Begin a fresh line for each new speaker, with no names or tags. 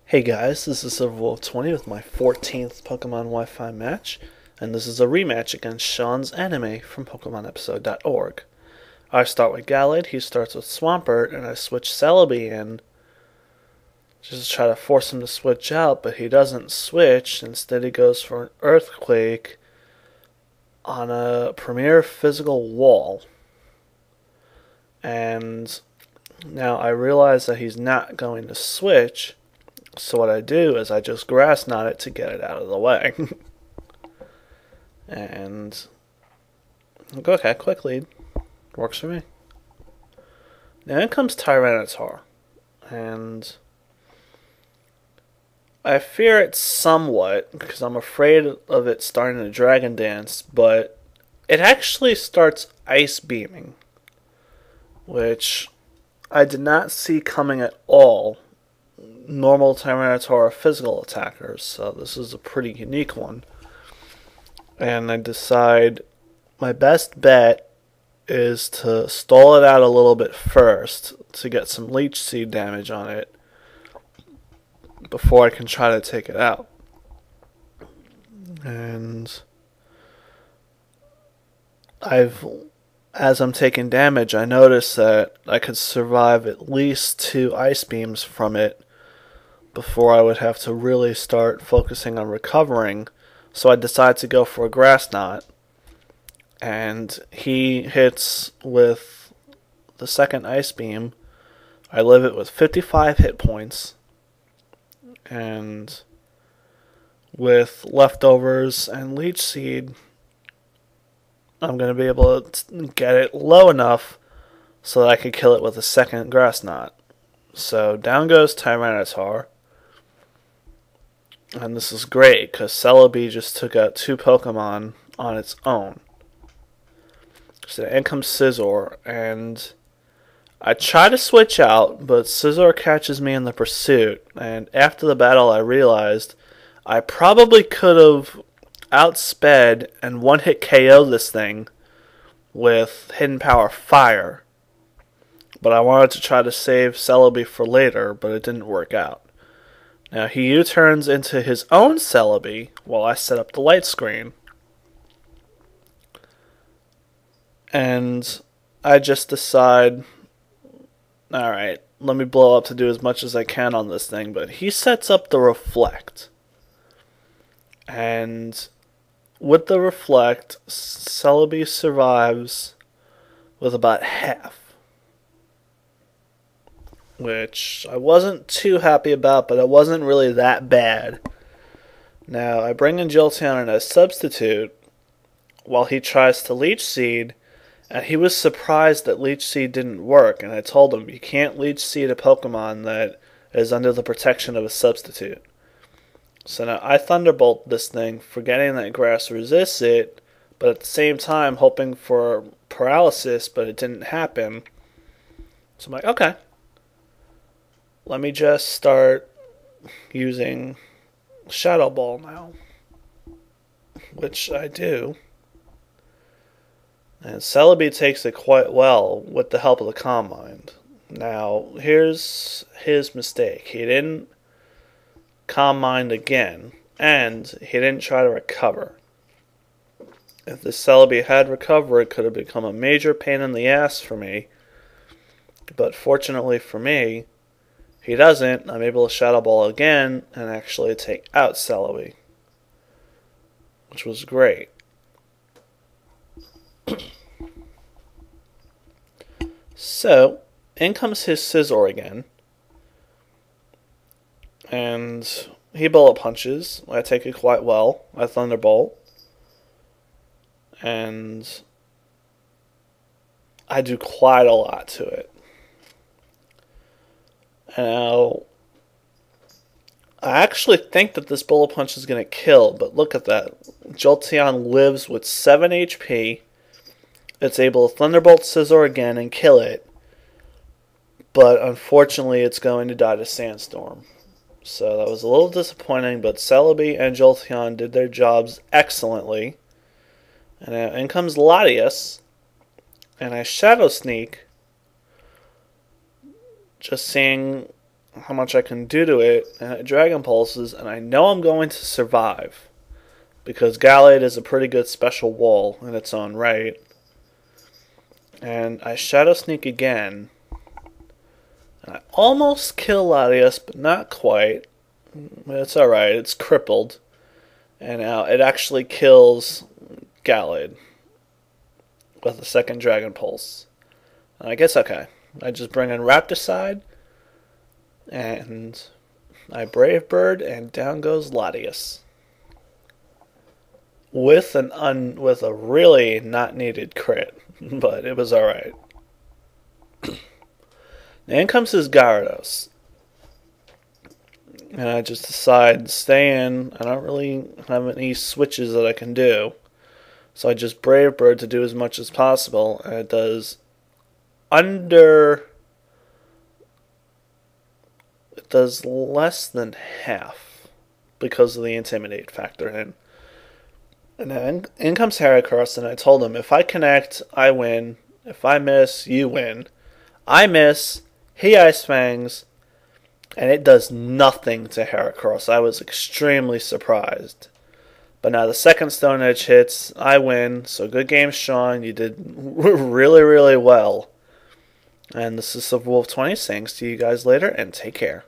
Hey guys, this is SCIZOR20 with my 14th Pokemon Wi-Fi match, and this is a rematch against Sean's Anime from PokemonEpisode.org. I start with Gallade, he starts with Swampert, and I switch Celebi in just to try to force him to switch out, but he doesn't switch. Instead he goes for an Earthquake on a Premier Physical Wall. And now I realize that he's not going to switch. So what I do is I just Grass Knot it to get it out of the way. And okay, quick lead. Works for me. Now in comes Tyranitar. And I fear it somewhat because I'm afraid of it starting to Dragon Dance, but it actually starts Ice Beaming, which I did not see coming at all. Normal Tyranitar are physical attackers, so this is a pretty unique one. And I decide my best bet is to stall it out a little bit first to get some Leech Seed damage on it before I can try to take it out. And as I'm taking damage, I notice that I could survive at least 2 Ice Beams from it before I would have to really start focusing on recovering. So I decide to go for a Grass Knot, and he hits with the second Ice Beam. I live it with 55 hit points, and with leftovers and Leech Seed, I'm going to be able to get it low enough so that I can kill it with a second Grass Knot. So down goes Tyranitar. And this is great, because Celebi just took out 2 Pokemon on its own. So in comes SCIZOR, and I try to switch out, but SCIZOR catches me in the pursuit. And after the battle, I realized I probably could have outsped and one-hit KO'd this thing with Hidden Power Fire. But I wanted to try to save Celebi for later, but it didn't work out. Now he U-turns into his own Celebi while I set up the light screen. And I just decide, alright, let me blow up to do as much as I can on this thing. But he sets up the Reflect. And with the Reflect, Celebi survives with about half, which I wasn't too happy about, but it wasn't really that bad. Now, I bring in Jolteon as substitute while he tries to Leech Seed, and he was surprised that Leech Seed didn't work, and I told him, you can't Leech Seed a Pokemon that is under the protection of a substitute. So now I Thunderbolt this thing, forgetting that Grass resists it, but at the same time hoping for paralysis, but it didn't happen. So I'm like, okay. Let me just start using Shadow Ball now, which I do. And Celebi takes it quite well with the help of the Calm Mind. Now, here's his mistake. He didn't Calm Mind again, and he didn't try to recover. If the Celebi had recovered, it could have become a major pain in the ass for me. But fortunately for me, he doesn't. I'm able to Shadow Ball again and actually take out Celebi, which was great. So, in comes his SCIZOR again, and he bullet punches. I take it quite well. I Thunderbolt, and I do quite a lot to it. Now, I actually think that this bullet punch is going to kill, but look at that. Jolteon lives with 7 HP. It's able to Thunderbolt Scizor again and kill it. But unfortunately, it's going to die to Sandstorm. So that was a little disappointing, but Celebi and Jolteon did their jobs excellently. And now in comes LATIAS. And I Shadow Sneak. Just seeing how much I can do to it, and it Dragon Pulses, and I know I'm going to survive, because GYARADOS is a pretty good special wall in its own right. And I Shadow Sneak again, and I almost kill LATIAS, but not quite. It's alright, it's crippled, and now it actually kills GYARADOS with a second Dragon Pulse. And I guess okay, I just bring in Rapticide, and I Brave Bird, and down goes LATIAS. With a really not needed crit, but it was alright. Now in comes his GYARADOS. And I just decide to stay in. I don't really have any switches that I can do. So I just Brave Bird to do as much as possible, and it does it does less than half because of the Intimidate factor in. And then in comes Heracross, and I told him, if I connect, I win. If I miss, you win. I miss, he Ice Fangs, and it does nothing to Heracross. I was extremely surprised. But now the second Stone Edge hits, I win. So good game, Sean. You did really, really well. And this is Wolf 20 saying see you guys later, and take care.